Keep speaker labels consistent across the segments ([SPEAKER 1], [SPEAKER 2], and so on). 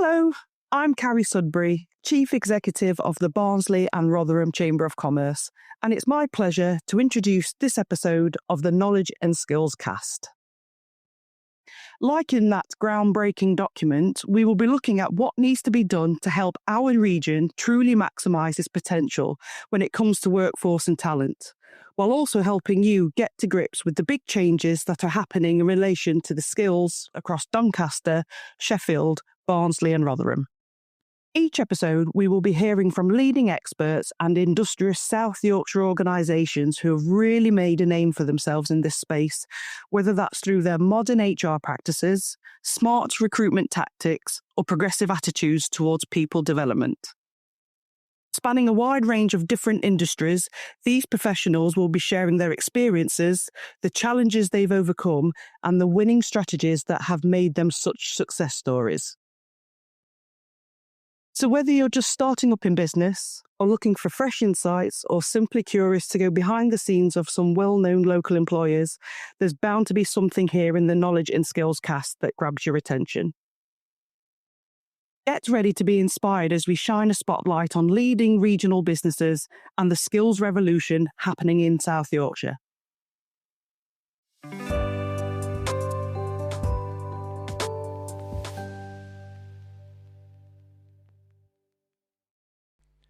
[SPEAKER 1] Hello, I'm Carrie Sudbury, Chief Executive of the Barnsley and Rotherham Chamber of Commerce, and it's my pleasure to introduce this episode of the Knowledge and Skills Cast. Like in that groundbreaking document, we will be looking at what needs to be done to help our region truly maximise its potential when it comes to workforce and talent, while also helping you get to grips with the big changes that are happening in relation to the skills across Doncaster, Sheffield, Barnsley and Rotherham. Each episode, we will be hearing from leading experts and industrious South Yorkshire organisations who have really made a name for themselves in this space, whether that's through their modern HR practices, smart recruitment tactics, or progressive attitudes towards people development. Spanning a wide range of different industries, these professionals will be sharing their experiences, the challenges they've overcome, and the winning strategies that have made them such success stories. So whether you're just starting up in business, or looking for fresh insights, or simply curious to go behind the scenes of some well-known local employers, there's bound to be something here in the Knowledge and Skills Cast that grabs your attention. Get ready to be inspired as we shine a spotlight on leading regional businesses and the skills revolution happening in South Yorkshire.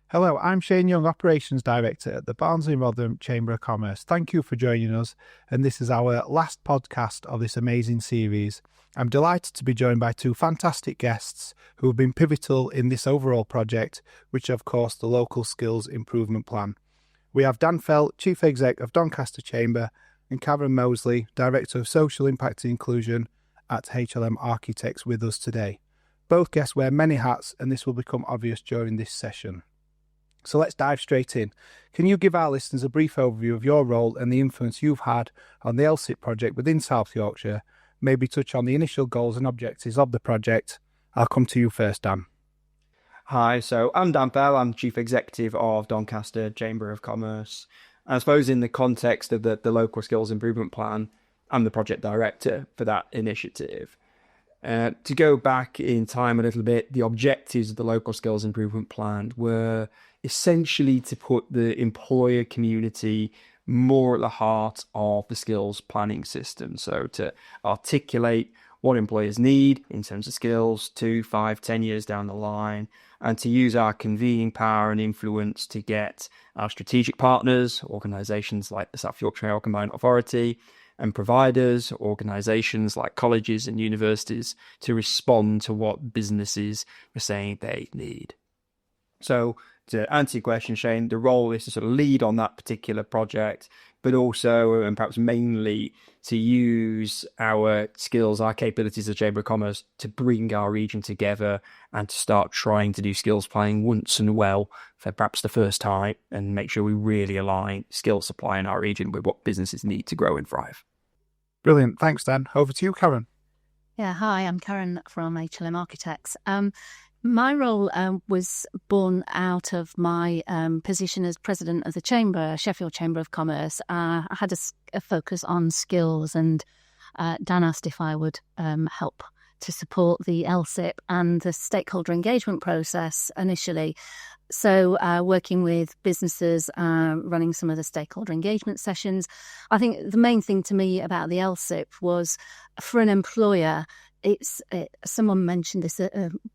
[SPEAKER 2] Hello, I'm Shane Young, Operations Director at the Barnsley and Rotherham Chamber of Commerce. Thank you for joining us, and this is our last podcast of this amazing series. I'm delighted to be joined by two fantastic guests who have been pivotal in this overall project, which is of course the Local Skills Improvement Plan. We have Dan Felt, Chief Exec of Doncaster Chamber, and Karen Mosley, Director of Social Impact and Inclusion at HLM Architects with us today. Both guests wear many hats, and this will become obvious during this session. So let's dive straight in. Can you give our listeners a brief overview of your role and the influence you've had on the LSIP project within South Yorkshire? Maybe touch on the initial goals and objectives of the project. I'll come to you first, Dan.
[SPEAKER 3] Hi, so I'm Dan Bell. I'm Chief Executive of Doncaster Chamber of Commerce. I suppose in the context of the Local Skills Improvement Plan, I'm the project director for that initiative. To go back in time a little bit, the objectives of the Local Skills Improvement Plan were essentially to put the employer community more at the heart of the skills planning system. So to articulate what employers need in terms of skills 2, 5, 10 years down the line, and to use our convening power and influence to get our strategic partners, organisations like the South Yorkshire Combined Authority, and providers, organisations like colleges and universities, to respond to what businesses are saying they need. So to answer your question, Shane, the role is to sort of lead on that particular project, but also, and perhaps mainly, to use our skills, our capabilities as a Chamber of Commerce to bring our region together and to start trying to do skills planning once and well for perhaps the first time, and make sure we really align skills supply in our region with what businesses need to grow and thrive.
[SPEAKER 2] Brilliant. Thanks, Dan. Over to you, Karen.
[SPEAKER 4] Yeah, hi, I'm Karen from HLM Architects. My role was born out of my position as president of the Chamber, Sheffield Chamber of Commerce. I had a focus on skills, and Dan asked if I would help to support the LSIP and the stakeholder engagement process initially. So working with businesses, running some of the stakeholder engagement sessions. I think the main thing to me about the LSIP was, for an employer, someone mentioned this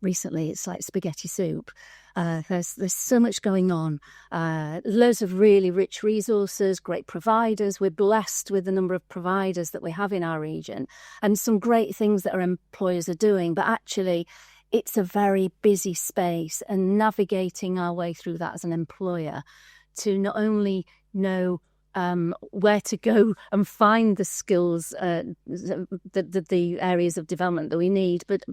[SPEAKER 4] recently, it's like spaghetti soup. There's so much going on, loads of really rich resources, great providers. We're blessed with the number of providers that we have in our region, and some great things that our employers are doing, but actually it's a very busy space, and navigating our way through that as an employer to not only know where to go and find the skills, the areas of development that we need, but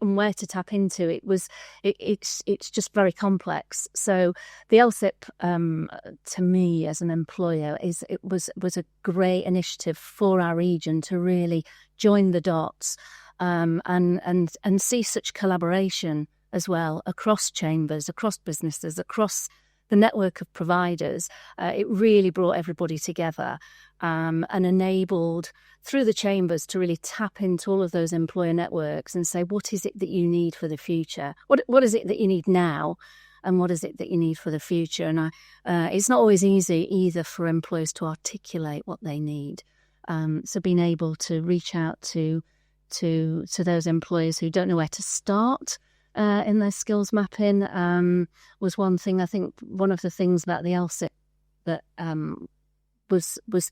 [SPEAKER 4] where to tap into. It's just very complex. So the LSIP, to me as an employer, was a great initiative for our region to really join the dots and see such collaboration as well across chambers, across businesses, across the network of providers, it really brought everybody together and enabled, through the chambers, to really tap into all of those employer networks and say, what is it that you need for the future? What is it that you need now? And what is it that you need for the future? And it's not always easy either for employers to articulate what they need. So being able to reach out to those employers who don't know where to start in their skills mapping was one thing. I think one of the things about the LSIP that was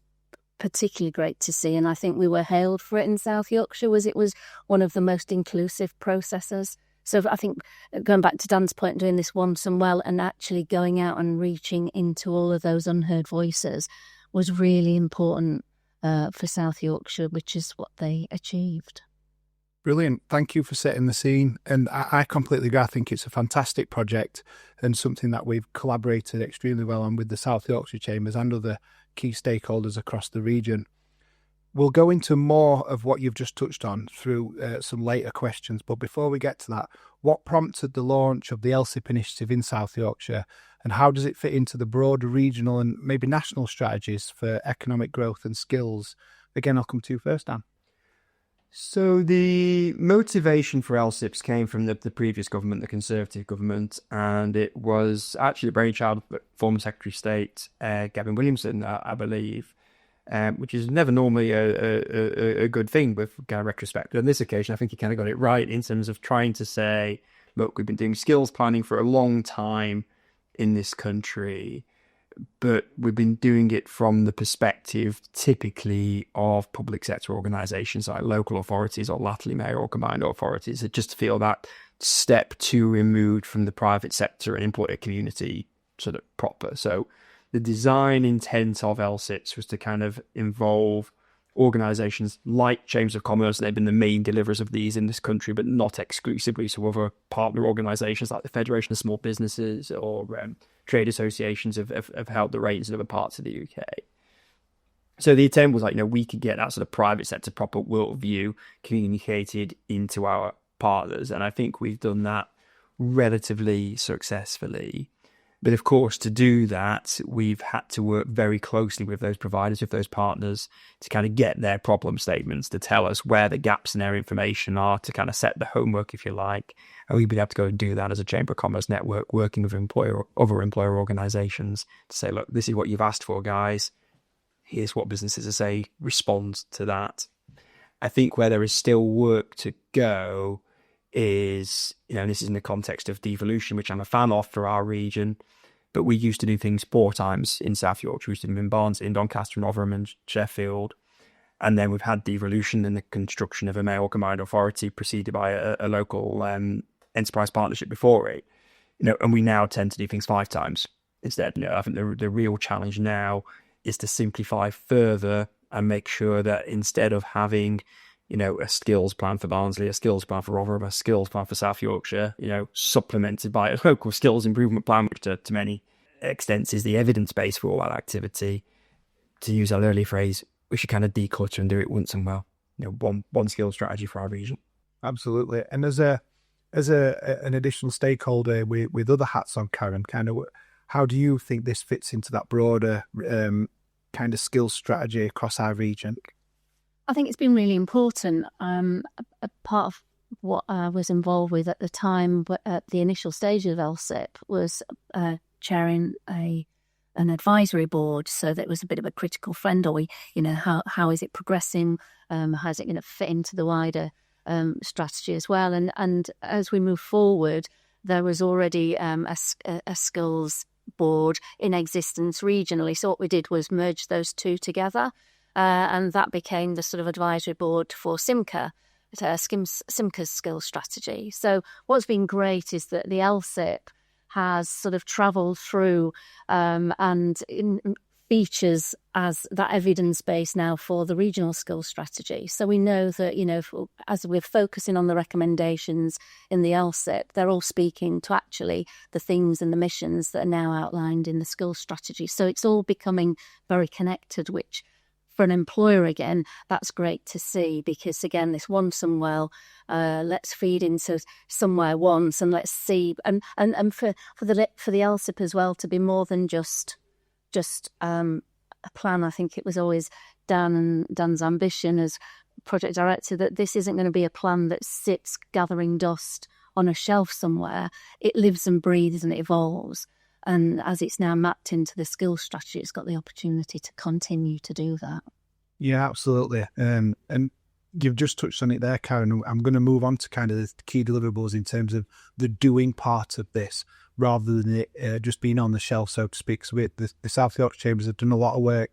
[SPEAKER 4] particularly great to see, and I think we were hailed for it in South Yorkshire, was it was one of the most inclusive processes. So I think going back to Dan's point, doing this once and well and actually going out and reaching into all of those unheard voices was really important for South Yorkshire, which is what they achieved.
[SPEAKER 2] Brilliant. Thank you for setting the scene. And I completely agree. I think it's a fantastic project and something that we've collaborated extremely well on with the South Yorkshire Chambers and other key stakeholders across the region. We'll go into more of what you've just touched on through some later questions. But before we get to that, what prompted the launch of the LSIP initiative in South Yorkshire, and how does it fit into the broader regional and maybe national strategies for economic growth and skills? Again, I'll come to you first, Dan.
[SPEAKER 3] So the motivation for LSIPs came from the previous government, the Conservative government, and it was actually the brainchild of former Secretary of State Gavin Williamson, I believe, which is never normally a good thing with kind of retrospect. But on this occasion, I think he kind of got it right in terms of trying to say, look, we've been doing skills planning for a long time in this country, but we've been doing it from the perspective typically of public sector organisations like local authorities or latterly mayor or combined authorities that just feel that step too removed from the private sector and employer community sort of proper. So the design intent of LSIPs was to kind of involve organisations like Chambers of Commerce. They've been the main deliverers of these in this country, but not exclusively. So other partner organisations like the Federation of Small Businesses or trade associations have held the reins in other parts of the UK. So the attempt was like, we could get that sort of private sector proper worldview communicated into our partners. And I think we've done that relatively successfully. But of course, to do that, we've had to work very closely with those providers, with those partners, to kind of get their problem statements, to tell us where the gaps in their information are, to kind of set the homework, if you like. And we've been able to go and do that as a Chamber of Commerce network, working with other employer organisations to say, look, this is what you've asked for, guys. Here's what businesses are saying. Respond to that. I think where there is still work to go is, and this is in the context of devolution, which I'm a fan of for our region, but we used to do things 4 times in South Yorkshire. We used to do them in Barnsley, in Doncaster, and Rotherham, and Sheffield. And then we've had devolution and the construction of a mayoral combined authority preceded by a local enterprise partnership before it. And we now tend to do things 5 times instead. I think the real challenge now is to simplify further and make sure that instead of having a skills plan for Barnsley, a skills plan for Rotherham, a skills plan for South Yorkshire, supplemented by a local skills improvement plan, which to many extents is the evidence base for all that activity. To use our early phrase, we should kind of declutter and do it once and well. One skills strategy for our region.
[SPEAKER 2] Absolutely. And as an additional stakeholder with other hats on, Karen, kind of how do you think this fits into that broader kind of skills strategy across our region?
[SPEAKER 4] I think it's been really important. A part of what I was involved with at the time, at the initial stage of LSIP, was chairing an advisory board. So that was a bit of a critical friend. How is it progressing? How is it going to fit into the wider strategy as well? And as we move forward, there was already a skills board in existence regionally. So what we did was merge those 2 together. And that became the sort of advisory board for Simca's skills strategy. So what's been great is that the LSIP has sort of travelled through and features as that evidence base now for the regional skills strategy. So we know that, as we're focusing on the recommendations in the LSIP, they're all speaking to actually the things and the missions that are now outlined in the skills strategy. So it's all becoming very connected, which for an employer, again, that's great to see, because again, this once and well, let's feed into somewhere once, and let's see, and for the LSIP as well, to be more than just a plan. I think it was always Dan's ambition as project director that this isn't going to be a plan that sits gathering dust on a shelf somewhere. It lives and breathes and it evolves. And as it's now mapped into the skills strategy, it's got the opportunity to continue to do that.
[SPEAKER 2] Yeah, absolutely. And you've just touched on it there, Karen. I'm going to move on to kind of the key deliverables in terms of the doing part of this, rather than it just being on the shelf, so to speak. So the South Yorkshire Chambers have done a lot of work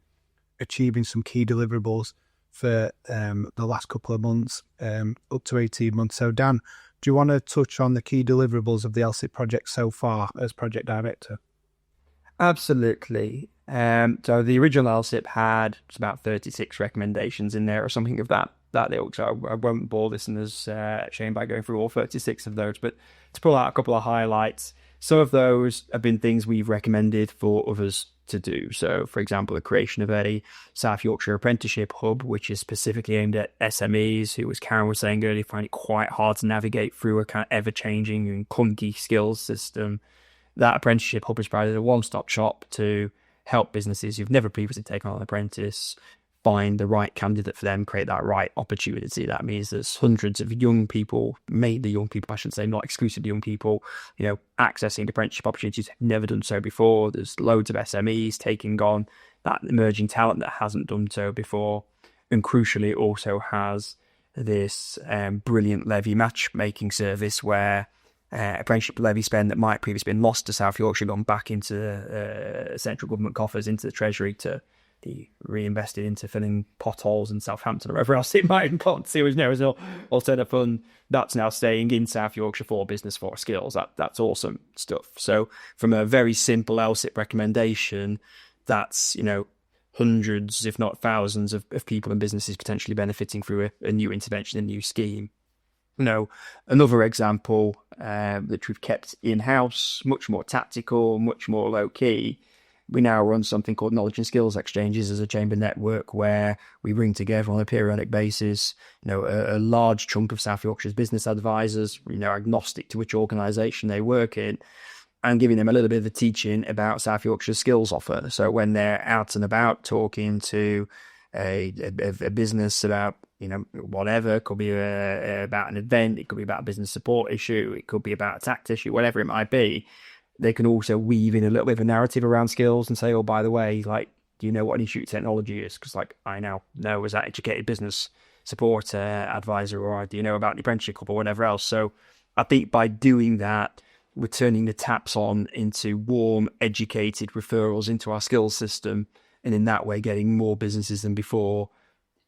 [SPEAKER 2] achieving some key deliverables for the last couple of months, up to 18 months. So Dan, do you want to touch on the key deliverables of the LSIP project so far as project director?
[SPEAKER 3] Absolutely. So the original LSIP had about 36 recommendations in there, or something of that ilk. So I won't bore listeners, Shane, by going through all 36 of those, but to pull out a couple of highlights, some of those have been things we've recommended for others to do. So, for example, the creation of a South Yorkshire apprenticeship hub, which is specifically aimed at SMEs, who, as Karen was saying earlier, find it quite hard to navigate through a kind of ever-changing and clunky skills system. That apprenticeship hub is provided a one-stop shop to help businesses who've never previously taken on an apprentice find the right candidate for them, create that right opportunity. That means there's hundreds of young people, mainly young people, I should say, not exclusively young people, accessing apprenticeship opportunities who've never done so before. There's loads of SMEs taking on that emerging talent that hasn't done so before. And crucially, it also has this brilliant levy matchmaking service where apprenticeship levy spend that might previously been lost to South Yorkshire, gone back into central government coffers, into the Treasury, to be reinvested into filling potholes in Southampton or wherever else it might have gone to. As an alternative fund that's now staying in South Yorkshire for business, for skills. That's awesome stuff. So from a very simple LSIP recommendation, that's hundreds, if not thousands, of people and businesses potentially benefiting through a new intervention, a new scheme. Another example that we've kept in-house, much more tactical, much more low-key. We now run something called Knowledge and Skills Exchanges as a chamber network, where we bring together on a periodic basis, a large chunk of South Yorkshire's business advisors, agnostic to which organisation they work in, and giving them a little bit of a teaching about South Yorkshire's skills offer. So when they're out and about talking to a business about, whatever, it could be about an event, it could be about a business support issue, it could be about a tax issue, whatever it might be, they can also weave in a little bit of a narrative around skills and say, oh, by the way, do you know what an issue technology is? Because I now know as that educated business support advisor, or do you know about the apprenticeship club or whatever else? So I think by doing that, we're turning the taps on into warm, educated referrals into our skills system, and in that way getting more businesses than before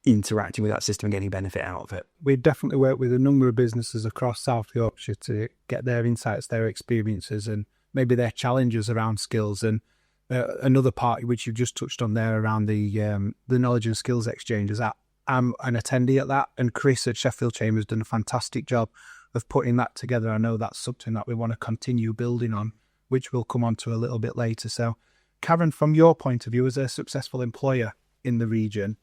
[SPEAKER 3] interacting with that system and getting benefit out of it.
[SPEAKER 2] We definitely work with a number of businesses across South Yorkshire to get their insights, their experiences, and maybe their challenges around skills. And another part which you've just touched on there around the Knowledge and Skills Exchanges, I'm an attendee at that, and Chris at Sheffield Chamber has done a fantastic job of putting that together. I know that's something that we want to continue building on, which we'll come on to a little bit later. So Karen, from your point of view as a successful employer in the region,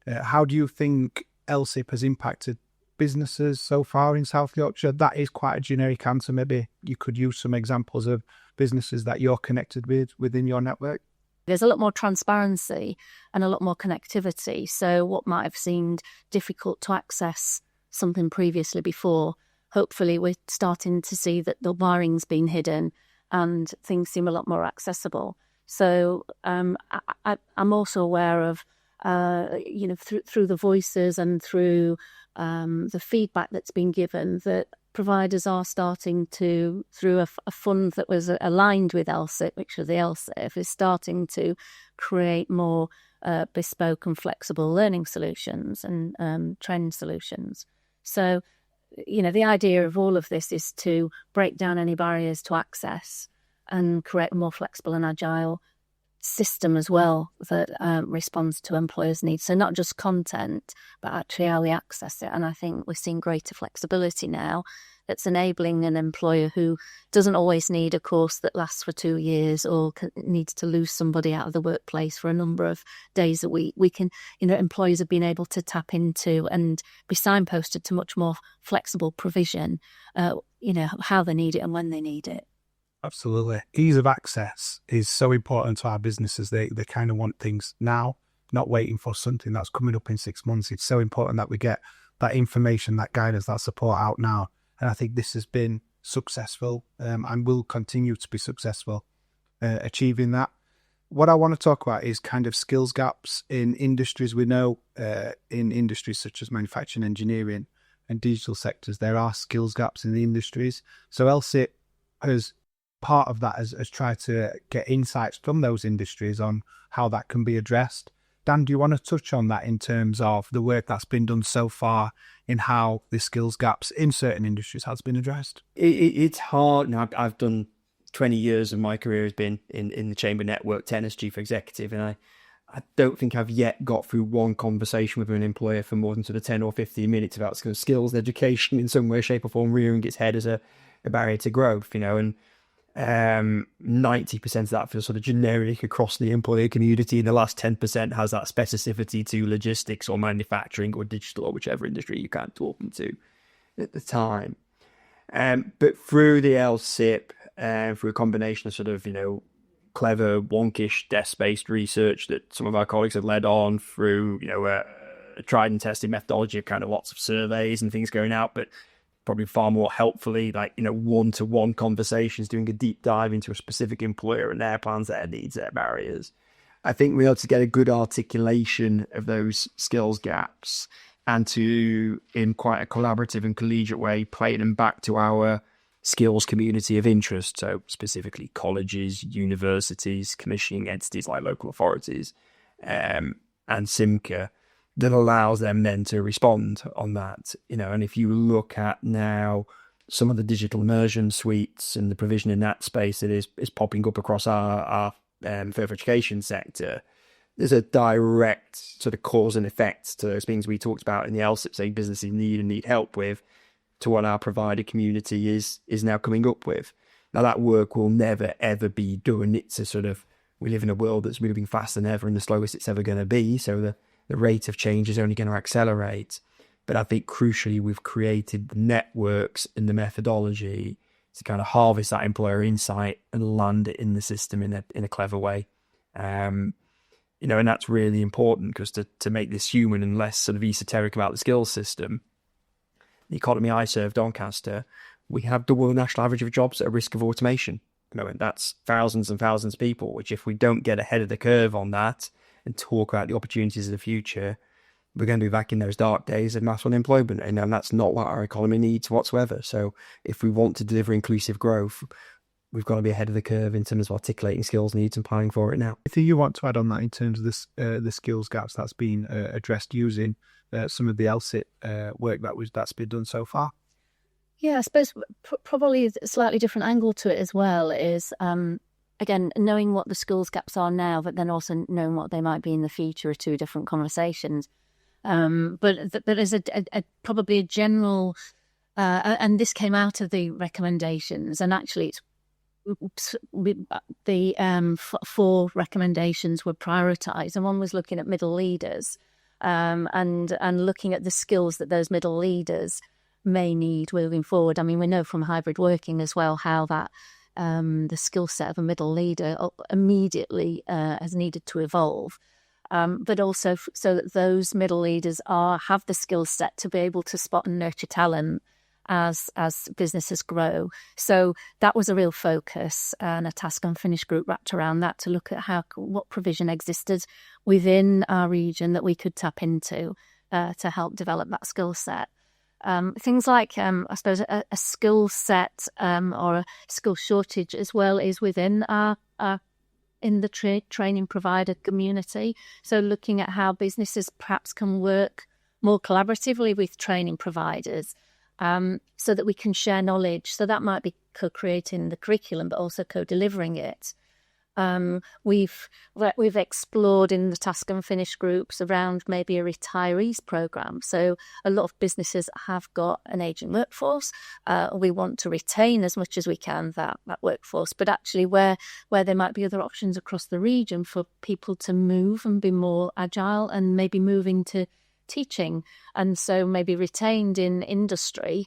[SPEAKER 2] how do you think LSIP has impacted businesses so far in South Yorkshire? That is quite a generic answer. Maybe you could use some examples of businesses that you're connected with within your network.
[SPEAKER 4] There's a lot more transparency and a lot more connectivity. So what might have seemed difficult to access something previously before, hopefully we're starting to see that the wiring's been hidden and things seem a lot more accessible. So I'm also aware of, through the voices and through the feedback that's been given, that providers are starting to, through a fund that was aligned with LSIP, which was the LSIP, is starting to create more bespoke and flexible learning solutions and training solutions. So, the idea of all of this is to break down any barriers to access and create a more flexible and agile system as well that responds to employers' needs. So not just content, but actually how we access it. And I think we're seeing greater flexibility now that's enabling an employer who doesn't always need a course that lasts for 2 years or needs to lose somebody out of the workplace for a number of days a week. We can, employers have been able to tap into and be signposted to much more flexible provision, how they need it and when they need it.
[SPEAKER 2] Absolutely. Ease of access is so important to our businesses. They kind of want things now, not waiting for something that's coming up in 6 months. It's so important that we get that information, that guidance, that support out now. And I think this has been successful and will continue to be successful achieving that. What I want to talk about is kind of skills gaps in industries. We know in industries such as manufacturing, engineering and digital sectors, there are skills gaps in the industries. So LSIP has part of that has tried to get insights from those industries on how that can be addressed. Dan, do you want to touch on that in terms of the work that's been done so far in how the skills gaps in certain industries has been addressed?
[SPEAKER 3] It's hard. Now, I've done 20 years of my career has been in the Chamber network, 10 as chief executive, and I don't think I've yet got through one conversation with an employer for more than sort of 10 or 15 minutes about skills, education in some way, shape or form, rearing its head as a barrier to growth, and 90% of that feels sort of generic across the employer community, and the last 10% has that specificity to logistics or manufacturing or digital or whichever industry you can't talk them to at the time. But through the LSIP, through a combination of sort of, clever, wonkish, desk-based research that some of our colleagues have led on through, a tried and tested methodology of kind of lots of surveys and things going out, but probably far more helpfully, like, one-to-one conversations, doing a deep dive into a specific employer and their plans, their needs, their barriers. I think we're able to get a good articulation of those skills gaps and to, in quite a collaborative and collegiate way, play them back to our skills community of interest. So specifically colleges, universities, commissioning entities like local authorities, and SIMCA, that allows them then to respond on that, and if you look at now some of the digital immersion suites and the provision in that space that is popping up across our further education sector, there's a direct sort of cause and effect to those things we talked about in the LSIP, saying businesses need help with, to what our provider community is now coming up with. Now that work will never ever be done. It's a sort of, we live in a world that's moving faster than ever and the slowest it's ever going to be, so the rate of change is only going to accelerate. But I think crucially, we've created the networks and the methodology to kind of harvest that employer insight and land it in the system in a clever way. And that's really important, because to make this human and less sort of esoteric about the skills system, the economy I serve, Doncaster, we have double the national average of jobs at risk of automation. And that's thousands and thousands of people, which if we don't get ahead of the curve on that and talk about the opportunities of the future, we're going to be back in those dark days of mass unemployment, and that's not what our economy needs whatsoever. So if we want to deliver inclusive growth, we've got to be ahead of the curve in terms of articulating skills needs and planning for it now.
[SPEAKER 2] Anything you want to add on that in terms of this, the skills gaps that's been addressed using some of the LSIP work that's been done so far?
[SPEAKER 4] Yeah, I suppose probably a slightly different angle to it as well is, again, knowing what the skills gaps are now, but then also knowing what they might be in the future are two different conversations. But there's probably a general, and this came out of the recommendations, and actually the 4 recommendations were prioritised, and one was looking at middle leaders and looking at the skills that those middle leaders may need moving forward. I mean, we know from hybrid working as well how that the skill set of a middle leader immediately has needed to evolve, but also so that those middle leaders have the skill set to be able to spot and nurture talent as businesses grow. So that was a real focus, and a task unfinished group wrapped around that to look at what provision existed within our region that we could tap into to help develop that skill set. Things like, I suppose, a skill set or a skill shortage as well is within our in the training provider community. So looking at how businesses perhaps can work more collaboratively with training providers so that we can share knowledge. So that might be co-creating the curriculum, but also co-delivering it. We've explored in the task and finish groups around maybe a retirees program. So a lot of businesses have got an aging workforce. We want to retain as much as we can that workforce, but actually where there might be other options across the region for people to move and be more agile and maybe move into teaching, and so maybe retained in industry,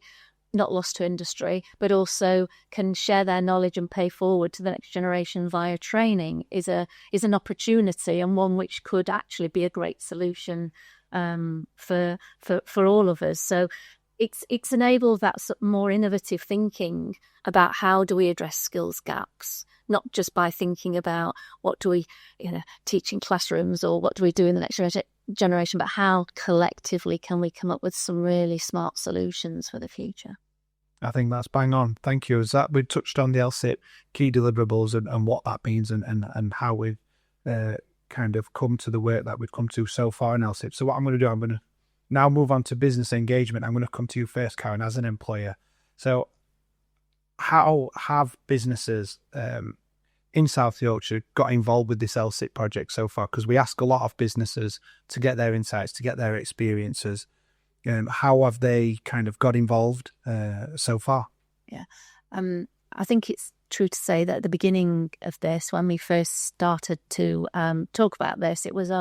[SPEAKER 4] not lost to industry, but also can share their knowledge and pay forward to the next generation via training is an opportunity, and one which could actually be a great solution for all of us. So it's enabled that more innovative thinking about how do we address skills gaps, not just by thinking about what do we teach in classrooms or what do we do in the next generation, but how collectively can we come up with some really smart solutions for the future.
[SPEAKER 2] I think that's bang on. Thank you. As that we touched on the LSIP key deliverables and what that means and how we've kind of come to the work that we've come to so far in LSIP. So what I'm going to do, I'm going to now move on to business engagement. I'm going to come to you first, Karen, as an employer. So how have businesses in South Yorkshire got involved with this LSIP project so far? Because we ask a lot of businesses to get their insights, to get their experiences. How have they kind of got involved so far?
[SPEAKER 4] Yeah, I think it's true to say that at the beginning of this, when we first started to talk about this, it was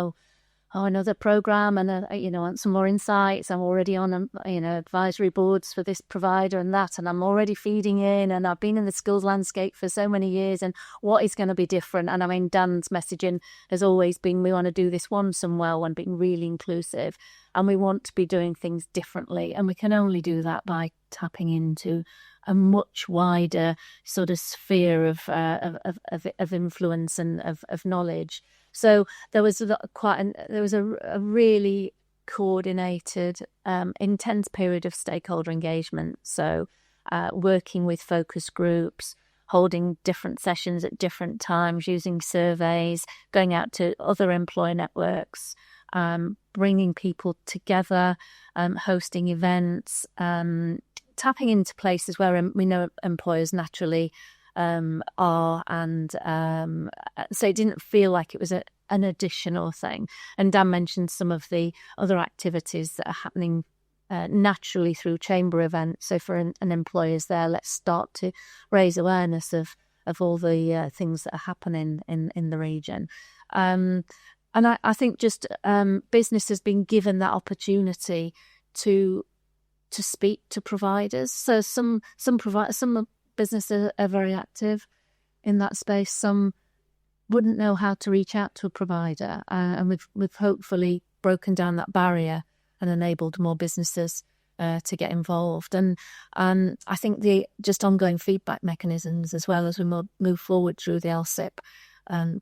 [SPEAKER 4] another program, and want some more insights. I'm already on advisory boards for this provider and that, and I'm already feeding in, and I've been in the skills landscape for so many years, and what is going to be different? And I mean, Dan's messaging has always been, we want to do this once and well and being really inclusive, and we want to be doing things differently, and we can only do that by tapping into a much wider sort of sphere of influence and of knowledge. So there was a really coordinated, intense period of stakeholder engagement. So working with focus groups, holding different sessions at different times, using surveys, going out to other employer networks, bringing people together, hosting events, tapping into places where we know employers naturally are, and so it didn't feel like it was an additional thing. And Dan mentioned some of the other activities that are happening naturally through chamber events. So for an employers there, let's start to raise awareness of all the things that are happening in the region. And I think just business has been given that opportunity to speak to providers. So some businesses are very active in that space. Some wouldn't know how to reach out to a provider, and we've hopefully broken down that barrier and enabled more businesses to get involved. And I think the just ongoing feedback mechanisms, as well as we move forward through the LSIP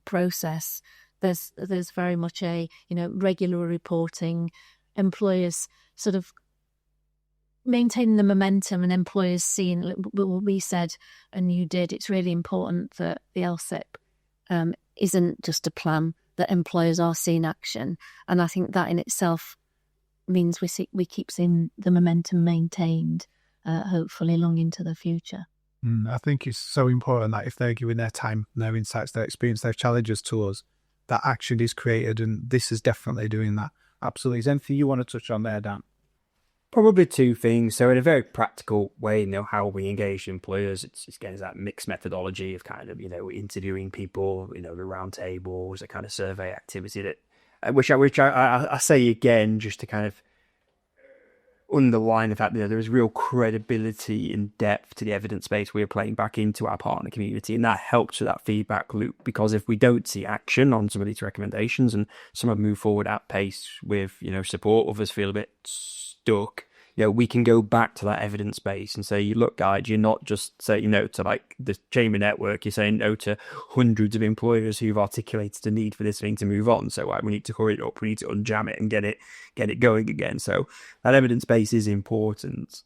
[SPEAKER 4] process, there's very much a regular reporting, employers sort of maintaining the momentum, and employers seeing what we said and you did. It's really important that the LSIP isn't just a plan, that employers are seeing action, and I think that in itself means we keep seeing the momentum maintained, hopefully long into the future.
[SPEAKER 2] I think it's so important that if they're giving their time, their insights, their experience, their challenges to us, that action is created, and this is definitely doing that. Absolutely. Is there anything you want to touch on there, Dan?
[SPEAKER 3] Probably two things. So in a very practical way, how we engage employers, it's again, that mixed methodology of kind of, interviewing people, the round tables, a kind of survey activity that, which I say again, just to kind of underline the fact that there is real credibility and depth to the evidence base we're playing back into our partner community, and that helps with that feedback loop. Because if we don't see action on some of these recommendations, and some have moved forward at pace with support, others feel a bit stuck, we can go back to that evidence base and say, look, guys, you're not just saying no to like the chamber network, you're saying no to hundreds of employers who've articulated the need for this thing to move on. So we need to hurry it up, we need to unjam it and get it going again. So that evidence base is important.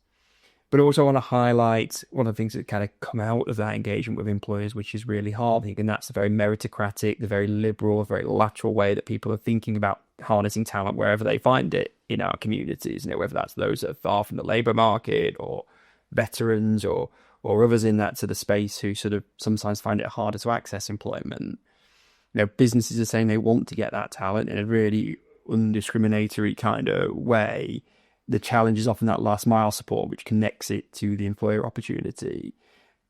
[SPEAKER 3] But I also want to highlight one of the things that kind of come out of that engagement with employers, which is really hard, and that's the very meritocratic, the very liberal, very lateral way that people are thinking about harnessing talent wherever they find it in our communities, whether that's those that are far from the labour market, or veterans, or others in that sort of space who sort of sometimes find it harder to access employment. businesses are saying they want to get that talent in a really undiscriminatory kind of way. The challenge is often that last mile support, which connects it to the employer opportunity.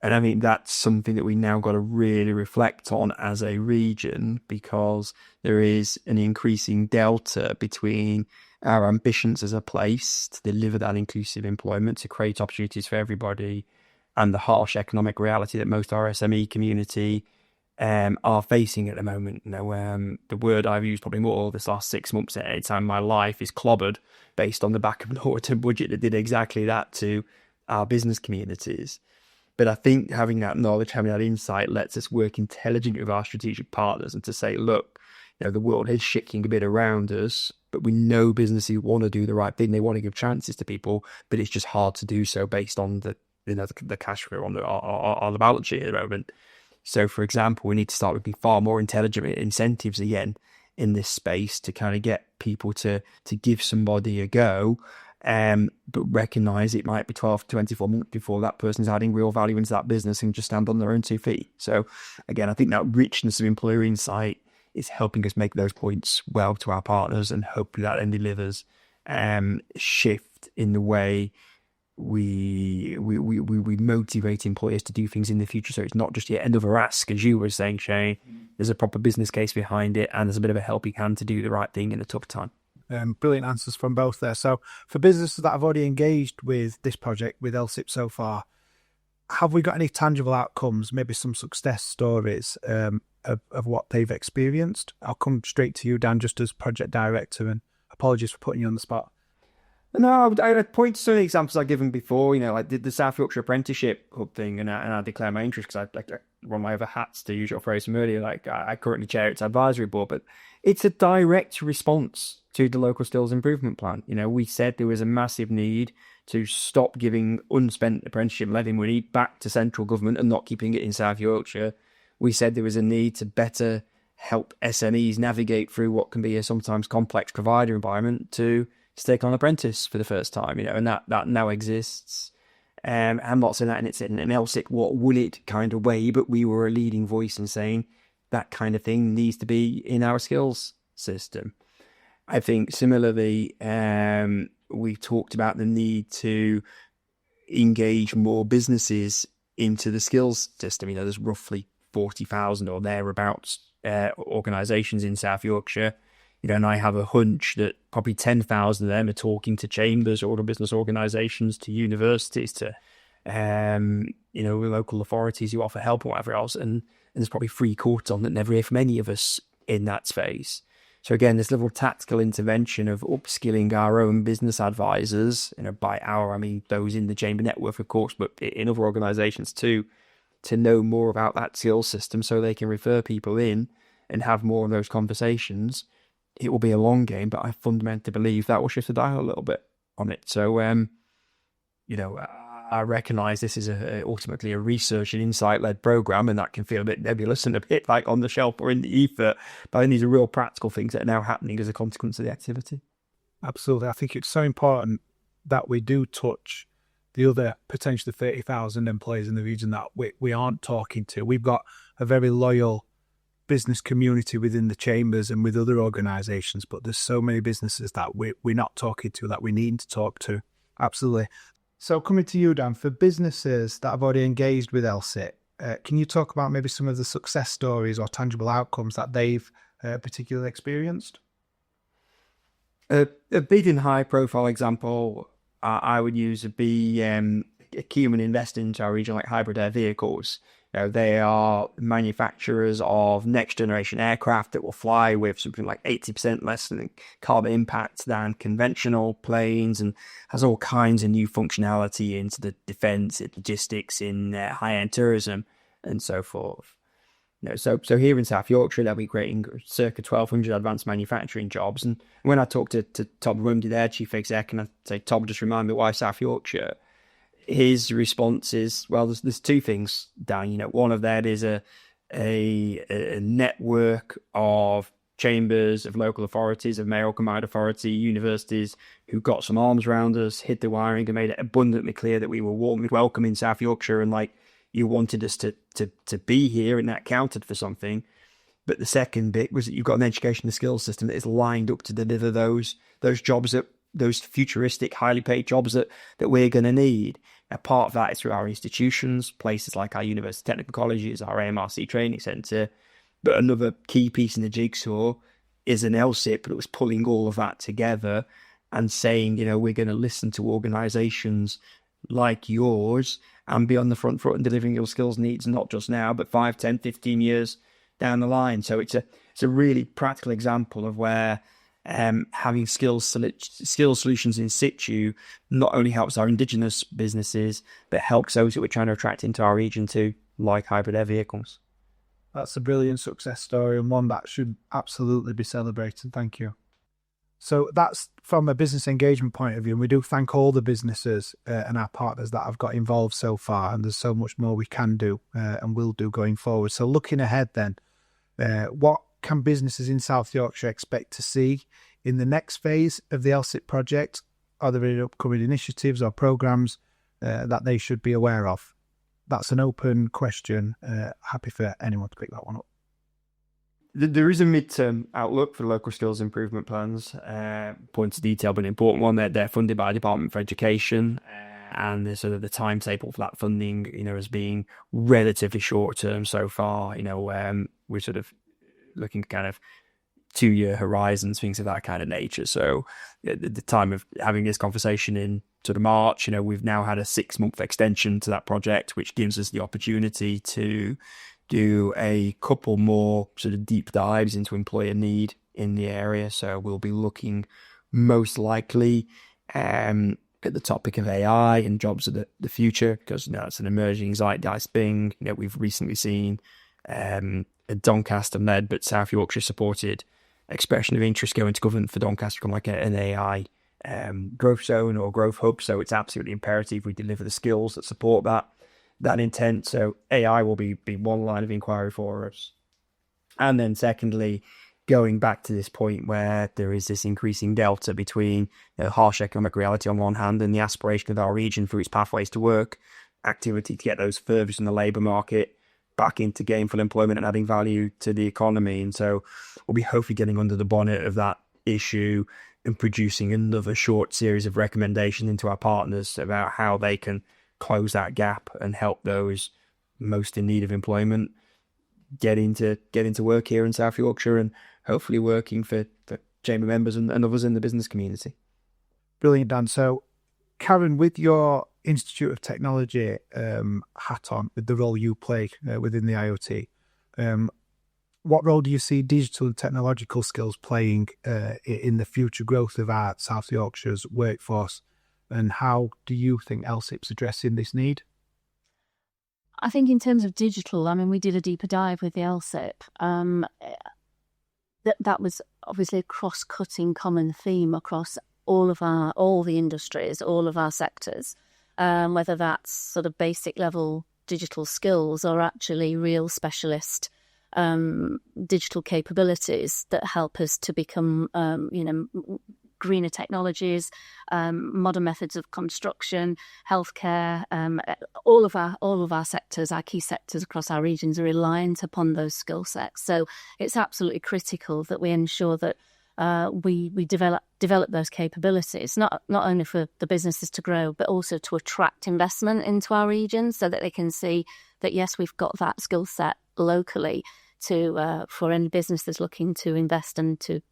[SPEAKER 3] And I think that's something that we now got to really reflect on as a region, because there is an increasing delta between our ambitions as a place to deliver that inclusive employment, to create opportunities for everybody, and the harsh economic reality that most of our SME community are facing at the moment. The word I've used probably more this last 6 months at any time in my life is clobbered, based on the back of an autumn budget that did exactly that to our business communities. But I think having that knowledge, having that insight, lets us work intelligently with our strategic partners and to say, look, the world is shaking a bit around us, but we know businesses want to do the right thing. They want to give chances to people, but it's just hard to do so based on the cash flow on the balance sheet at the moment. So, for example, we need to start looking far more intelligent incentives again in this space to kind of get people to give somebody a go, but recognise it might be 12 to 24 months before that person's adding real value into that business and just stand on their own 2 feet. So, again, I think that richness of employer insight is helping us make those points well to our partners, and hopefully that then delivers shift in the way we motivate employers to do things in the future. So it's not just yet another ask, as you were saying, Shane. There's a proper business case behind it, and there's a bit of a helping hand to do the right thing in a tough time.
[SPEAKER 2] Brilliant answers from both there. So for businesses that have already engaged with this project, with LSIP so far, have we got any tangible outcomes, maybe some success stories of what they've experienced? I'll come straight to you, Dan, just as project director, and apologies for putting you on the spot.
[SPEAKER 3] No, I would point to some of the examples I've given before. I did the South Yorkshire Apprenticeship Hub thing, and I declare my interest because I one of my other hats, to use your phrase from earlier. I currently chair its advisory board, but it's a direct response to the local skills improvement plan. We said there was a massive need to stop giving unspent apprenticeship levy money back to central government and not keeping it in South Yorkshire. We said there was a need to better help SMEs navigate through what can be a sometimes complex provider environment to take on apprentice for the first time, and that now exists. I'm not saying that it's in an LSIP what will it kind of way, but we were a leading voice in saying that kind of thing needs to be in our skills system. I think similarly, we've talked about the need to engage more businesses into the skills system. There's roughly 40,000 or thereabouts organisations in South Yorkshire. And I have a hunch that probably 10,000 of them are talking to chambers or business organisations, to universities, to local authorities who offer help or whatever else. And there's probably 3/4 that never hear from any of us in that space. So again, this level of tactical intervention of upskilling our own business advisors, by our, I mean those in the chamber network, of course, but in other organisations too, to know more about that skills system so they can refer people in and have more of those conversations. It will be a long game, but I fundamentally believe that will shift the dial a little bit on it. So, I recognise this is ultimately a research and insight-led programme, and that can feel a bit nebulous and a bit like on the shelf or in the ether, but I think these are real practical things that are now happening as a consequence of the activity.
[SPEAKER 2] Absolutely. I think it's so important that we do touch the other potentially 30,000 employees in the region that we aren't talking to. We've got a very loyal business community within the chambers and with other organisations, but there's so many businesses that we're not talking to that we need to talk to. Absolutely. So coming to you, Dan, for businesses that have already engaged with LSIP, can you talk about maybe some of the success stories or tangible outcomes that they've particularly experienced?
[SPEAKER 3] A big and high profile example I would use would be Keyman invest into our region, like hybrid air vehicles. They are manufacturers of next generation aircraft that will fly with something like 80% less carbon impact than conventional planes, and has all kinds of new functionality into the defence, logistics, in high-end tourism, and so forth. So here in South Yorkshire, they'll be creating circa 1,200 advanced manufacturing jobs. And when I talked to Todd Rumdy, their chief exec, and I say, Todd, just remind me why South Yorkshire. His response is, well, there's two things, Dan. One of that is a network of chambers, of local authorities, of mayoral combined authority, universities who got some arms around us, hit the wiring, and made it abundantly clear that we were warm and welcome in South Yorkshire, and you wanted us to be here, and that counted for something. But the second bit was that you've got an education and skills system that is lined up to deliver those jobs, those futuristic, highly paid jobs that we're going to need. A part of that is through our institutions, places like our university technical colleges, our AMRC training centre. But another key piece in the jigsaw is an LSIP that was pulling all of that together and saying, we're going to listen to organisations like yours and be on the front foot and delivering your skills needs, not just now, but 5, 10, 15 years down the line. So it's a really practical example of where having skills solutions in situ not only helps our indigenous businesses, but helps those that we're trying to attract into our region too, like hybrid air vehicles.
[SPEAKER 2] That's a brilliant success story and one that should absolutely be celebrated. Thank you. So that's from a business engagement point of view. And we do thank all the businesses and our partners that have got involved so far. And there's so much more we can do and will do going forward. So looking ahead then, what can businesses in South Yorkshire expect to see in the next phase of the LSIP project? Are there any upcoming initiatives or programmes that they should be aware of? That's an open question. Happy for anyone to pick that one up.
[SPEAKER 3] There is a midterm outlook for local skills improvement plans. Points of detail, but an important one. They're funded by the Department for Education, and the sort of the timetable for that funding, as being relatively short term so far. We're sort of looking kind of 2-year horizons, things of that kind of nature. So at the time of having this conversation in sort of March, we've now had a 6-month extension to that project, which gives us the opportunity to do a couple more sort of deep dives into employer need in the area. So we'll be looking most likely at the topic of AI and jobs of the future, because it's an emerging zeitgeist thing. We've recently seen a Doncaster-led but South Yorkshire supported expression of interest going to government for Doncaster become like an AI growth zone or growth hub. So it's absolutely imperative we deliver the skills that support that intent. So AI will be one line of inquiry for us. And then secondly, going back to this point where there is this increasing delta between harsh economic reality on one hand and the aspiration of our region through its pathways to work activity to get those furthest in the labour market back into gainful employment and adding value to the economy. And so we'll be hopefully getting under the bonnet of that issue and producing another short series of recommendations into our partners about how they can close that gap and help those most in need of employment get into work here in South Yorkshire and hopefully working for Chamber members and others in the business community.
[SPEAKER 2] Brilliant, Dan. So Karen, with your Institute of Technology hat on, with the role you play within the IoT, what role do you see digital and technological skills playing in the future growth of our South Yorkshire's workforce? And how do you think LSIP's addressing this need?
[SPEAKER 4] I think in terms of digital, we did a deeper dive with the LSIP. That was obviously a cross-cutting common theme across all the industries, all of our sectors, whether that's sort of basic level digital skills or actually real specialist digital capabilities that help us to become, greener technologies, modern methods of construction, healthcare. All of our sectors, our key sectors across our regions, are reliant upon those skill sets. So it's absolutely critical that we ensure that we develop those capabilities, not only for the businesses to grow, but also to attract investment into our region, so that they can see that yes, we've got that skill set locally to for any businesses looking to invest and to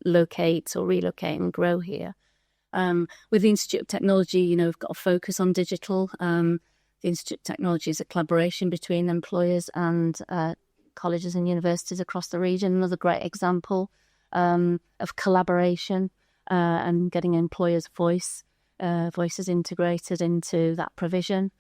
[SPEAKER 4] locate or relocate and grow here. With the Institute of Technology, we've got a focus on digital. The Institute of Technology is a collaboration between employers and colleges and universities across the region. Another great example of collaboration and getting employers' voices integrated into that provision,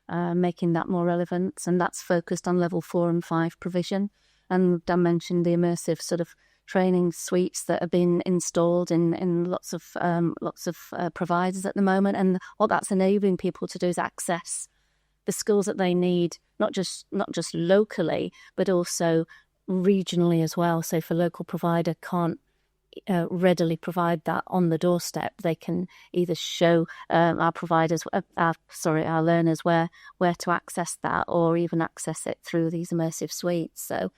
[SPEAKER 4] making that more relevant. And that's focused on level 4 and 5 provision. And Dan mentioned the immersive sort of training suites that have been installed in lots of providers at the moment. And what that's enabling people to do is access the skills that they need, not just locally, but also regionally as well. So if a local provider can't readily provide that on the doorstep, they can either show our learners where to access that, or even access it through these immersive suites. So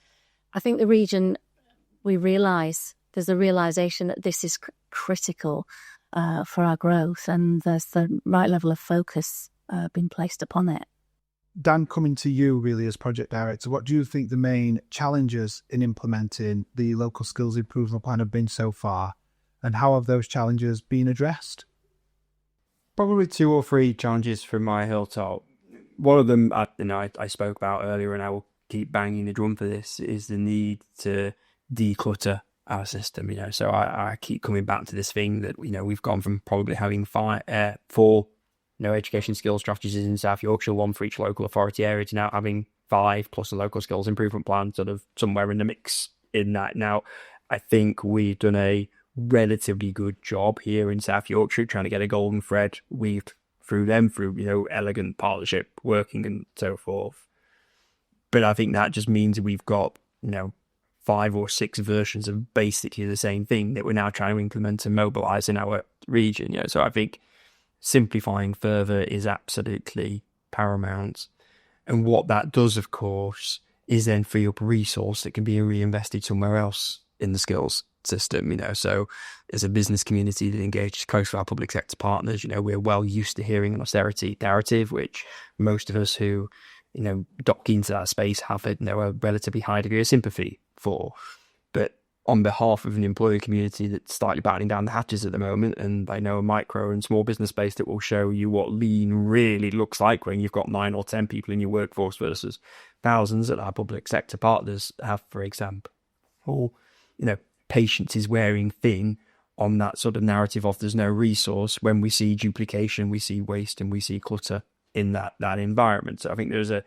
[SPEAKER 4] I think the region, there's a realisation that this is critical for our growth, and there's the right level of focus being placed upon it.
[SPEAKER 2] Dan, coming to you really as project director, what do you think the main challenges in implementing the local skills improvement plan have been so far, and how have those challenges been addressed?
[SPEAKER 3] Probably 2 or 3 challenges from my hilltop. One of them, I spoke about earlier, and I will keep banging the drum for this, is the need to declutter our system. So I keep coming back to this thing that we've gone from probably having 4 education skills strategies in South Yorkshire, 1 for each local authority area, to now having 5 plus a local skills improvement plan, sort of somewhere in the mix in that. Now, I think we've done a relatively good job here in South Yorkshire trying to get a golden thread weaved through them, through elegant partnership working and so forth. But I think that just means we've got 5 or 6 versions of basically the same thing that we're now trying to implement and mobilise in our region. So I think simplifying further is absolutely paramount. And what that does, of course, is then free up resource that can be reinvested somewhere else in the skills system. So as a business community that engages close with our public sector partners, we're well used to hearing an austerity narrative, which most of us who dock into that space have a relatively high degree of sympathy for. But on behalf of an employer community that's slightly battening down the hatches at the moment, and I know a micro and small business space that will show you what lean really looks like when you've got 9 or 10 people in your workforce versus thousands that our public sector partners have, for example. Patience is wearing thin on that sort of narrative of there's no resource. When we see duplication, we see waste, and we see clutter in that environment. So I think there's a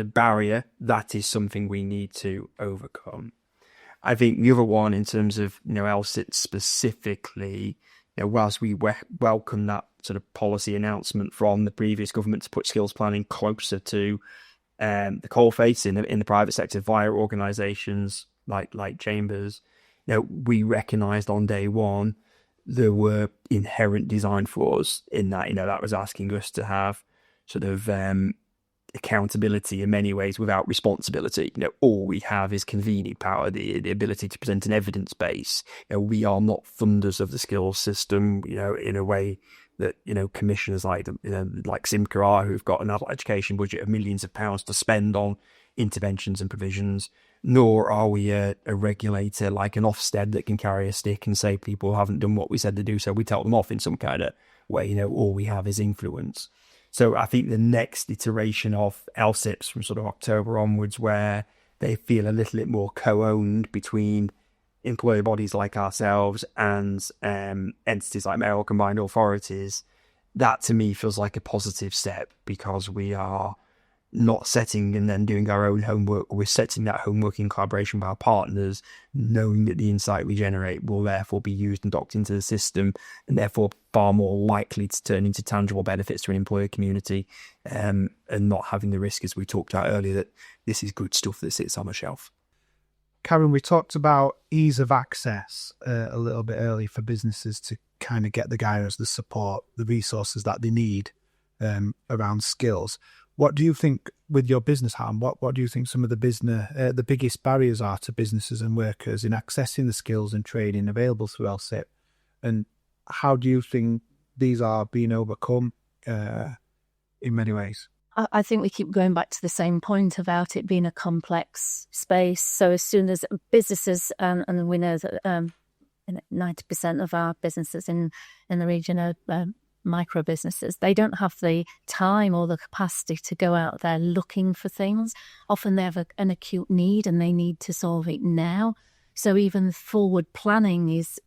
[SPEAKER 3] barrier that is something we need to overcome. I think the other one, in terms of LSIP specifically, whilst we welcome that sort of policy announcement from the previous government to put skills planning closer to the coalface in the private sector via organisations like Chambers, we recognised on day one there were inherent design flaws in that. That was asking us to have sort of accountability in many ways without responsibility. All we have is convening power, the ability to present an evidence base. We are not funders of the skills system, in a way that, commissioners like Simca are, who've got an adult education budget of millions of pounds to spend on interventions and provisions. Nor are we a regulator like an Ofsted that can carry a stick and say people haven't done what we said to do, so we tell them off in some kind of way. All we have is influence. So I think the next iteration of LSIPs from sort of October onwards, where they feel a little bit more co-owned between employer bodies like ourselves and entities like mayoral combined authorities, that to me feels like a positive step, because we are not setting and then doing our own homework. We're setting that homework in collaboration with our partners, knowing that the insight we generate will therefore be used and docked into the system, and therefore far more likely to turn into tangible benefits to an employer community, and not having the risk, as we talked about earlier, that this is good stuff that sits on a shelf.
[SPEAKER 2] Karen, we talked about ease of access a little bit earlier for businesses to kind of get the guidance, the support, the resources that they need around skills. What do you think, with your business hat, what do you think some of the biggest barriers are to businesses and workers in accessing the skills and training available through LSIP? And how do you think these are being overcome in many ways?
[SPEAKER 4] I think we keep going back to the same point about it being a complex space. So as soon as businesses, and we know that 90% of our businesses in the region are micro businesses, they don't have the time or the capacity to go out there looking for things. Often they have an acute need and they need to solve it now. So even forward planning is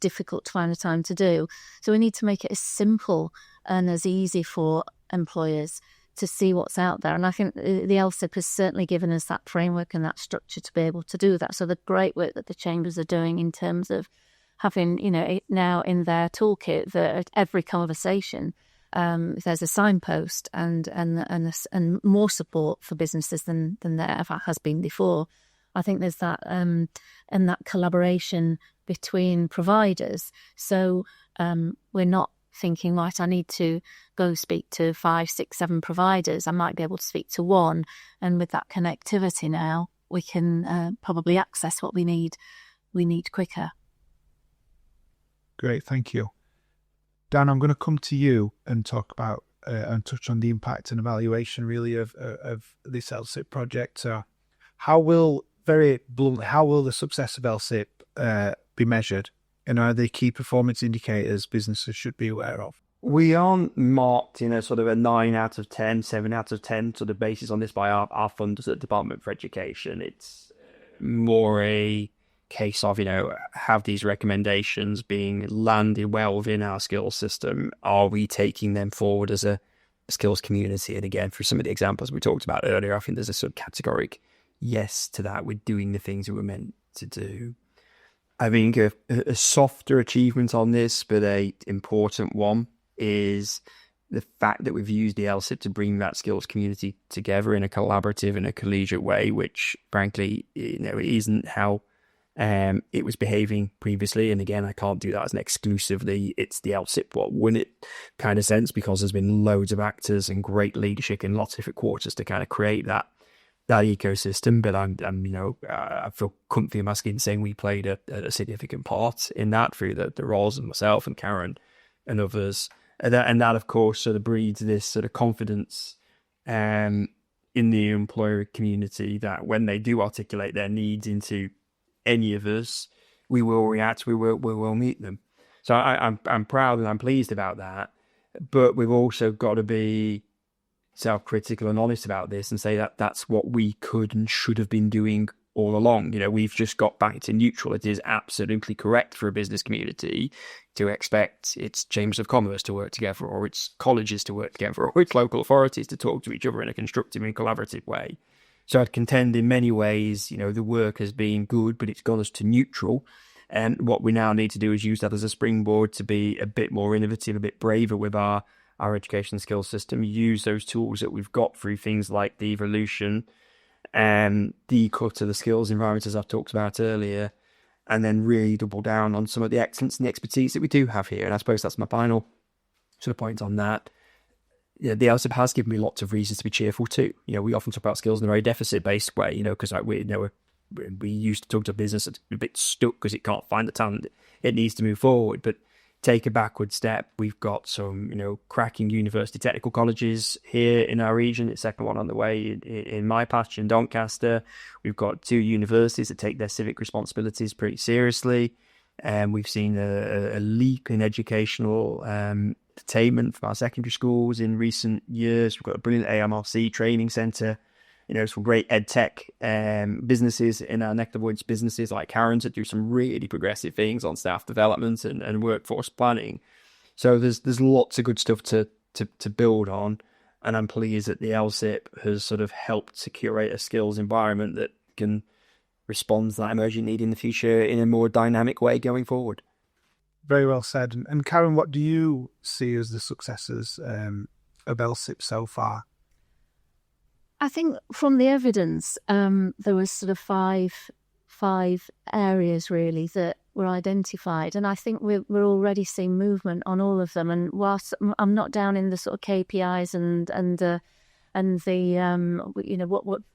[SPEAKER 4] difficult to find the time to do. So we need to make it as simple and as easy for employers to see what's out there. And I think the LSIP has certainly given us that framework and that structure to be able to do that. So the great work that the Chambers are doing in terms of having, now in their toolkit that at every conversation, there's a signpost and more support for businesses than there ever has been before. I think there's that and that collaboration between providers. So we're not thinking, right, I need to go speak to 5, 6, 7 providers. I might be able to speak to one. And with that connectivity now, we can probably access what we need quicker.
[SPEAKER 2] Great, thank you. Dan, I'm going to come to you and talk about and touch on the impact and evaluation really of this LSIP project. So very bluntly, how will the success of LSIP be measured? And are there key performance indicators businesses should be aware of?
[SPEAKER 3] We aren't marked in a sort of a 9 out of 10, 7 out of 10 sort of basis on this by our funders at the Department for Education. It's more a case of, have these recommendations being landed well within our skills system? Are we taking them forward as a skills community? And again, for some of the examples we talked about earlier, I think there's a sort of categoric yes to that. We're doing the things that we're meant to do. I think a softer achievement on this, but a important one, is the fact that we've used the LSIP to bring that skills community together in a collaborative and a collegiate way, which frankly, it isn't how it was behaving previously. And again, I can't do that as an exclusively it's the LSIP what win it kind of sense, because there's been loads of actors and great leadership in lots of different quarters to kind of create that ecosystem. But I feel comfy in my skin saying we played a significant part in that through the roles of myself and Karen and others. And that, of course, sort of breeds this sort of confidence in the employer community that when they do articulate their needs into any of us, we will react, we will meet them. So I'm proud and I'm pleased about that. But we've also got to be self-critical and honest about this and say that that's what we could and should have been doing all along. We've just got back to neutral. It is absolutely correct for a business community to expect its chambers of commerce to work together, or its colleges to work together, or its local authorities to talk to each other in a constructive and collaborative way. So I'd contend in many ways, the work has been good, but it's got us to neutral. And what we now need to do is use that as a springboard to be a bit more innovative, a bit braver with our education skills system, use those tools that we've got through things like the evolution and the cut of the skills environment, as I've talked about earlier, and then really double down on some of the excellence and the expertise that we do have here. And I suppose that's my final sort of point on that. The LSIP has given me lots of reasons to be cheerful too. We often talk about skills in a very deficit-based way, because we used to talk to a business that's a bit stuck because it can't find the talent it needs to move forward. But take a backward step, we've got some, cracking university technical colleges here in our region. The second one on the way in my patch in Doncaster. We've got 2 universities that take their civic responsibilities pretty seriously. And we've seen a leap in educational attainment from our secondary schools in recent years. We've got a brilliant AMRC training centre. Some great ed tech businesses in our neck of the woods, businesses like Karen's that do some really progressive things on staff development and workforce planning. So there's lots of good stuff to build on, and I'm pleased that the LSIP has sort of helped to curate a skills environment that can respond to that emerging need in the future in a more dynamic way going forward.
[SPEAKER 2] Very well said. And Karen, what do you see as the successes of LSIP so far?
[SPEAKER 4] I think from the evidence, there was sort of five areas really that were identified, and I think we're already seeing movement on all of them. And whilst I'm not down in the sort of KPIs and the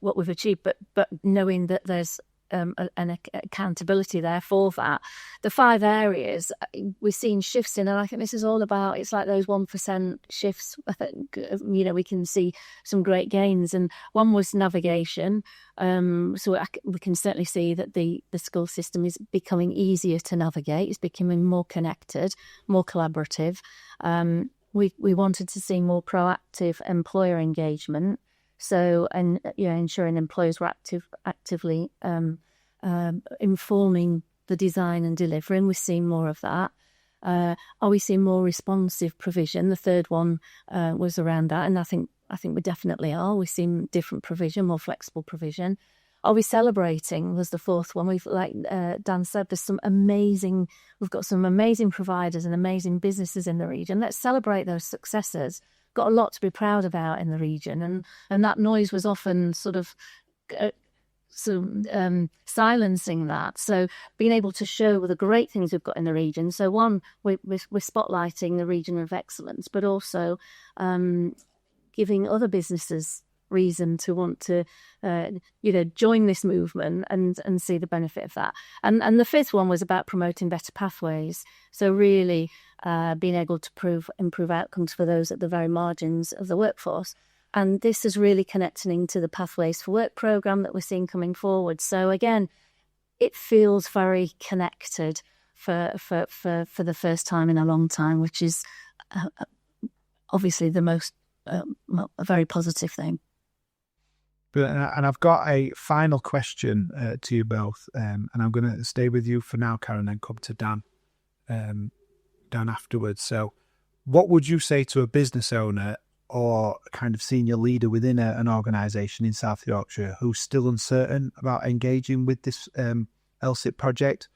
[SPEAKER 4] what we've achieved, but knowing that there's an accountability there for that. The 5 areas we've seen shifts in, and I think this is all about, it's like those 1% shifts. I think, we can see some great gains, and one was navigation. So we can certainly see that the school system is becoming easier to navigate. It's becoming more connected, more collaborative. We wanted to see more proactive employer engagement. So, and ensuring employers were actively informing the design and delivery, and we're seeing more of that. Are we seeing more responsive provision? The third one was around that, and I think we definitely are. We're seeing different provision, more flexible provision. Are we celebrating? Was the fourth one. We've, like Dan said, we've got some amazing providers and amazing businesses in the region. Let's celebrate those successes. Got a lot to be proud about in the region, and that noise was often sort of silencing that. So being able to show the great things we've got in the region. So one, we're spotlighting the region of excellence, but also giving other businesses reason to want to, join this movement and see the benefit of that. And the fifth one was about promoting better pathways. So really being able to improve outcomes for those at the very margins of the workforce. And this is really connecting to the Pathways for Work programme that we're seeing coming forward. So again, it feels very connected for the first time in a long time, which is obviously the most a very positive thing.
[SPEAKER 2] And I've got a final question to you both, and I'm going to stay with you for now, Karen, and come to Dan afterwards. So what would you say to a business owner or a kind of senior leader within an organisation in South Yorkshire who's still uncertain about engaging with this LSIP project?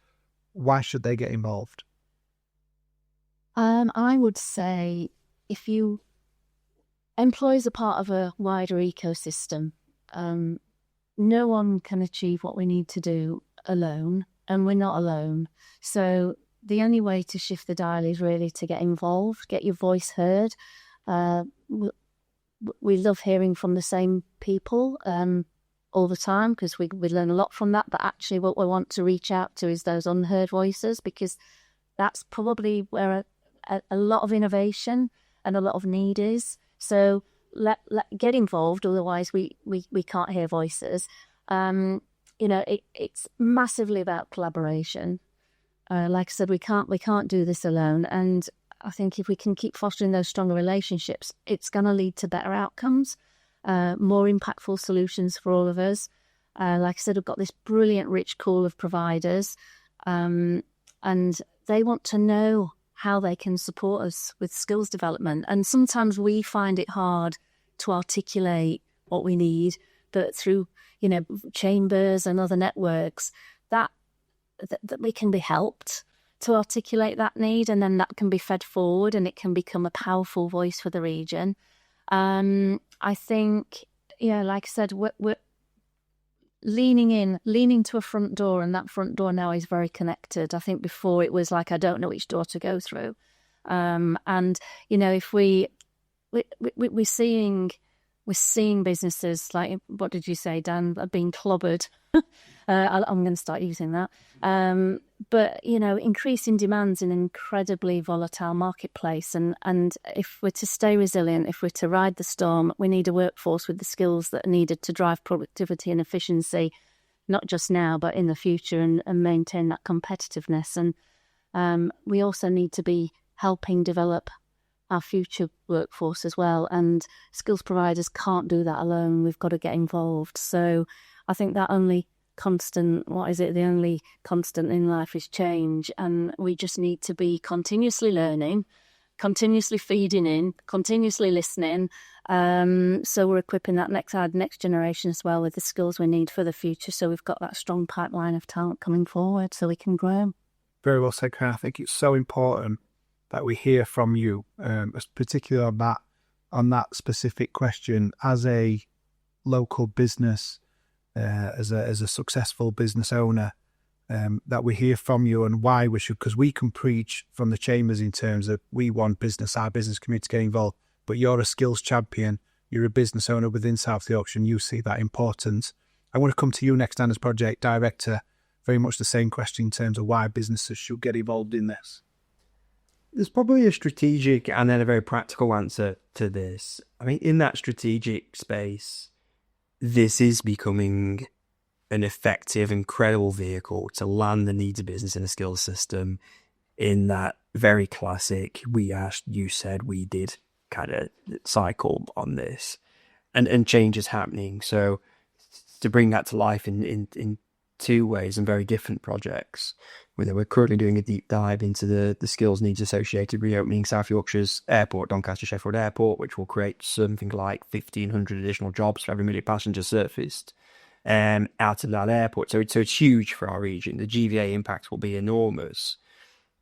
[SPEAKER 2] Why should they get involved?
[SPEAKER 4] I would say if you employees are part of a wider ecosystem, no one can achieve what we need to do alone, and we're not alone. So the only way to shift the dial is really to get involved, get your voice heard. We love hearing from the same people all the time because we learn a lot from that. But actually what we want to reach out to is those unheard voices, because that's probably where a lot of innovation and a lot of need is. So let get involved, otherwise we can't hear voices. It's massively about collaboration. Like I said, we can't do this alone. And I think if we can keep fostering those stronger relationships, it's going to lead to better outcomes, more impactful solutions for all of us. Like I said, we've got this brilliant, rich pool of providers, and they want to know how they can support us with skills development. And sometimes we find it hard to articulate what we need, but through, chambers and other networks, that we can be helped to articulate that need, and then that can be fed forward and it can become a powerful voice for the region. I think, like I said, we're leaning to a front door, and that front door now is very connected. I think before it was like, I don't know which door to go through. If we're seeing businesses like, what did you say, Dan, being clobbered. I'm going to start using that. But increasing demands in an incredibly volatile marketplace, and if we're to stay resilient, if we're to ride the storm, we need a workforce with the skills that are needed to drive productivity and efficiency, not just now but in the future, and maintain that competitiveness. And we also need to be helping develop our future workforce as well, and skills providers can't do that alone. We've got to get involved. So I think that the only constant in life is change, and we just need to be continuously learning, continuously feeding in, continuously listening, so we're equipping that next generation as well with the skills we need for the future, so we've got that strong pipeline of talent coming forward so we can grow.
[SPEAKER 2] Very well said, Karen. I think it's so important that we hear from you, particularly on that specific question. As a local business, as a successful business owner, that we hear from you and why we should, because we can preach from the chambers in terms of we want our business community to get involved, but you're a skills champion, you're a business owner within South Yorkshire, and you see that importance. I want to come to you next, Dan, as project director. Very much the same question in terms of why businesses should get involved in this.
[SPEAKER 3] There's probably a strategic and then a very practical answer to this. I mean, in that strategic space, this is becoming an effective and credible vehicle to land the needs of business in a skills system, in that very classic we asked, you said, we did kind of cycle on this, and change is happening. So to bring that to life in two ways and very different projects, we're currently doing a deep dive into the skills needs associated reopening South Yorkshire's airport, Doncaster Sheffield Airport, which will create something like 1,500 additional jobs for every million passengers surfaced out of that airport. So it's huge for our region. The GVA impact will be enormous.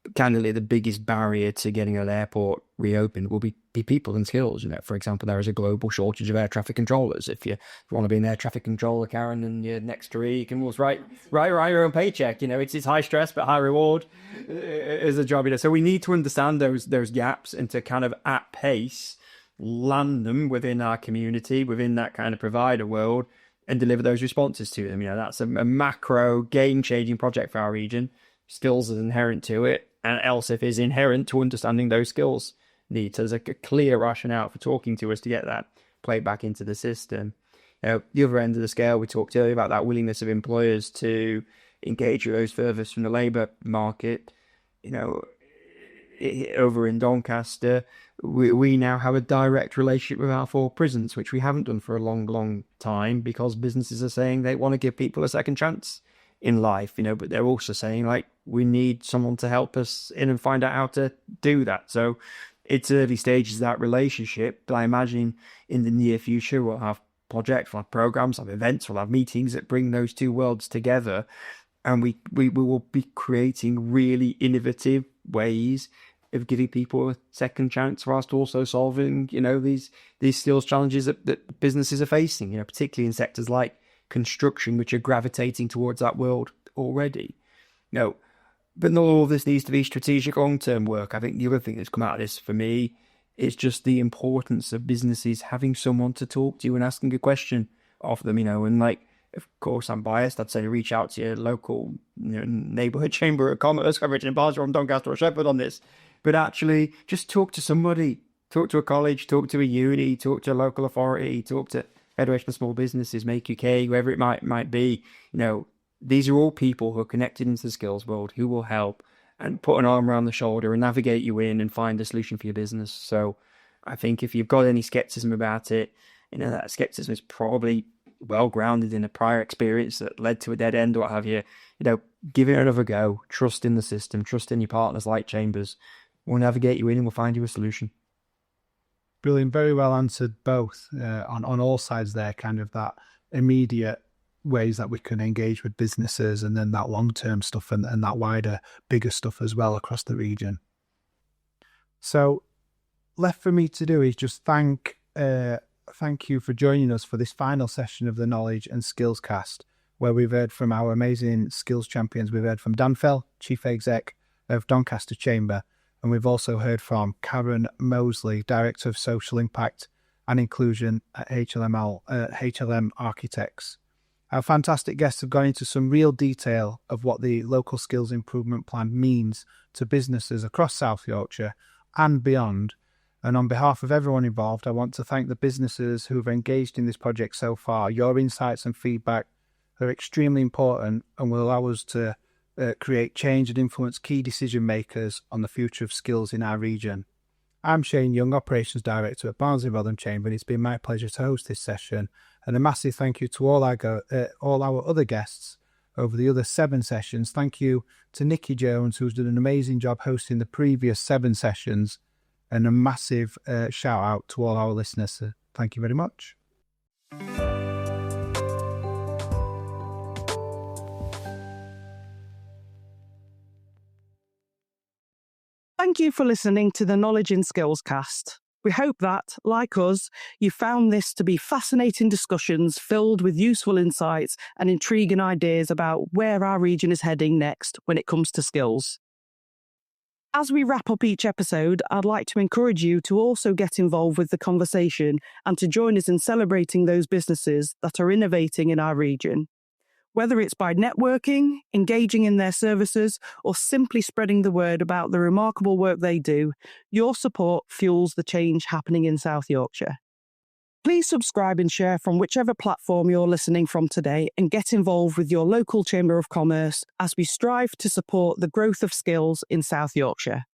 [SPEAKER 3] But candidly, the biggest barrier to getting an airport reopened will be people and skills. For example, there is a global shortage of air traffic controllers. If you want to be an air traffic controller, Karen, and you're next to you can almost write your own paycheck. It's high stress but high reward as a job. So we need to understand those gaps and to kind of at pace land them within our community, within that kind of provider world, and deliver those responses to them. That's a macro game-changing project for our region. Skills is inherent to it, and LSIP is inherent to understanding those skills needs. So there's a clear rationale for talking to us to get that played back into the system. The other end of the scale, we talked earlier about that willingness of employers to engage with those furthest from the labour market. Over in Doncaster, we now have a direct relationship with our 4 prisons, which we haven't done for a long, long time, because businesses are saying they want to give people a second chance in life, but they're also saying, like, we need someone to help us in and find out how to do that. So it's early stages of that relationship, but I imagine in the near future we'll have projects, we'll have programs, we'll have events, we'll have meetings that bring those two worlds together, and we will be creating really innovative ways of giving people a second chance, whilst also solving, these skills challenges that businesses are facing, particularly in sectors like construction, which are gravitating towards that world already. But not all of this needs to be strategic long-term work. I think the other thing that's come out of this for me is just the importance of businesses having someone to talk to and asking a question of them, and like, of course, I'm biased. I'd say reach out to your local neighbourhood chamber of commerce, coverage in Barnsley, from Doncaster or Shepherd on this. But actually, just talk to somebody. Talk to a college, talk to a uni, talk to a local authority, talk to Federation of Small Businesses, Make UK, whoever it might be. These are all people who are connected into the skills world, who will help and put an arm around the shoulder and navigate you in and find a solution for your business. So I think if you've got any skepticism about it, that skepticism is probably well grounded in a prior experience that led to a dead end or what have you. Give it another go. Trust in the system. Trust in your partners like Chambers. We'll navigate you in and we'll find you a solution.
[SPEAKER 2] Brilliant. Very well answered both on all sides there, kind of that immediate ways that we can engage with businesses, and then that long-term stuff and that wider, bigger stuff as well across the region. So left for me to do is just thank you for joining us for this final session of the Knowledge and Skills Cast, where we've heard from our amazing skills champions. We've heard from Dan Fell, Chief Exec of Doncaster Chamber, and we've also heard from Karen Mosley, Director of Social Impact and Inclusion at HLM Architects. Our fantastic guests have gone into some real detail of what the Local Skills Improvement Plan means to businesses across South Yorkshire and beyond. And on behalf of everyone involved, I want to thank the businesses who have engaged in this project so far. Your insights and feedback are extremely important and will allow us to create change and influence key decision makers on the future of skills in our region. I'm Shane Young, Operations Director at Barnsley Rotherham Chamber, and it's been my pleasure to host this session. And a massive thank you to all our other guests over the other 7 sessions. Thank you to Nikki Jones, who's done an amazing job hosting the previous 7 sessions. And a massive shout out to all our listeners. Thank you very much.
[SPEAKER 1] Thank you for listening to the Knowledge and Skills Cast. We hope that, like us, you found this to be fascinating discussions filled with useful insights and intriguing ideas about where our region is heading next when it comes to skills. As we wrap up each episode, I'd like to encourage you to also get involved with the conversation and to join us in celebrating those businesses that are innovating in our region. Whether it's by networking, engaging in their services, or simply spreading the word about the remarkable work they do, your support fuels the change happening in South Yorkshire. Please subscribe and share from whichever platform you're listening from today, and get involved with your local Chamber of Commerce as we strive to support the growth of skills in South Yorkshire.